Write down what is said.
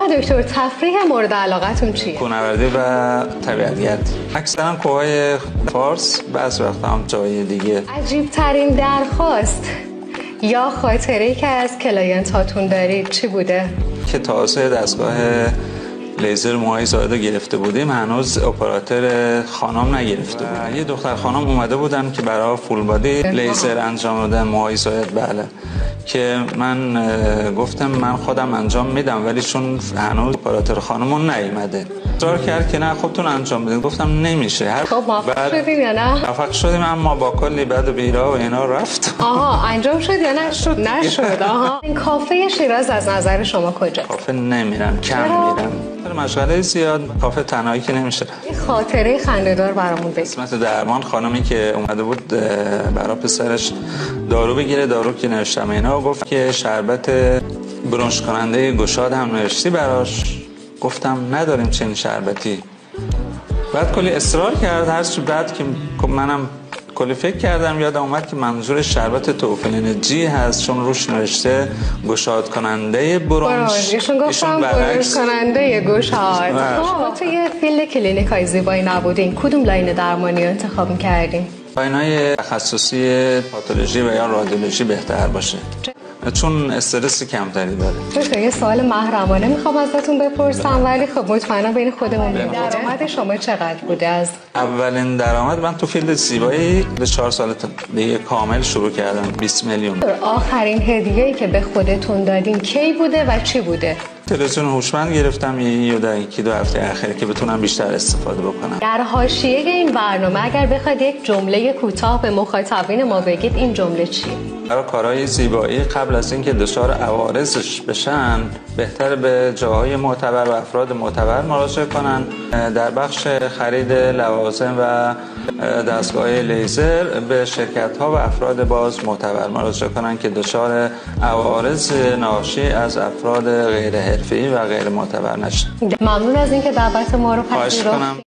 دکتر تفریح مورد علاقتون چیه؟ کوهنوردی و طبیعت‌گردی. اکثرا کوههای فارس، بعضی وقتا هم جای دیگه. عجیب ترین درخواست یا خاطره‌ای که از کلاینت هاتون دارید چی بوده؟ که تازه دستگاه لیزر موهای زائده گرفته بودیم، هنوز اپراتور خانم نگرفته بود. یه دختر خانم اومده بودن که برای فول بادی لیزر انجام دادن موهای زائد. بله، که من گفتم من خودم انجام میدم، ولی چون هنوز اپراتور خانمون نیومده اصرار کرد که نه خودتون انجام بدین. گفتم نمیشه. خب موفق شدین یا نه؟ موفق شدیم، اما با کلی بد و بیرا و اینا رفت. آها، انجام شد یا نشد؟ آها. این کافه شیراز از نظر شما کجاست؟ کافه نمیرم، کم میرم. مشغله زیاد، کافه تنهایی که نمیشه. یه خاطره خنده‌دار برامون بگید. قسمت درمان خانمی که اومده بود برای پسرش دارو بگیره، دارو که نوشتم اینا، گفت که شربت برنش کننده گشاد هم نوشتی براش. گفتم نداریم چنین شربتی. بعد کلی اصرار کرد. هرچی بعد که منم کلی فکر کردم، یادم اومد که منظور شربت توفیلین جی هست، چون روش نوشته گشاد کننده برنش. ایشون گفتم برنش کننده گشاد. تو یه فیلد کلینیکای زیبایی نبودین، کدوم لاین درمانی رو انتخاب می‌کردین؟ لاین‌های تخصصی پاتولوژی و یا رادیولوژی بهتر باشه، چون استرس کمتری داره. دکتر یه سوال محرمانه میخوام ازتون بپرسم، ولی خب مطمئنا بین خودمون درآمد شما چقدر بوده؟ از اولین درآمد من تو فیلد زیبایی به 4 سال دیگه کامل شروع کردم. 20 میلیون. آخرین هدیه‌ای که به خودتون دادین کی بوده و چی بوده؟ تلویزیون هوشمند گرفتم یکی دو هفته اخیر که بتونم بیشتر استفاده بکنم. در حاشیه این برنامه اگر بخواید یک جمله کوتاه به مخاطبین ما بگید، این جمله چیه؟ برای کارهای زیبایی قبل از اینکه دچار عوارضش بشن بهتر به جاهای معتبر و افراد معتبر مراجعه کنن. در بخش خرید لوازم و دستگاه لیزر به شرکت‌ها و افراد باز معتبر مراجعه کنن که دچار عوارض ناشی از افراد غیر حرفه‌ای و غیر معتبر نشن. ممنون از اینکه دعوت ما رو پذیرفتید.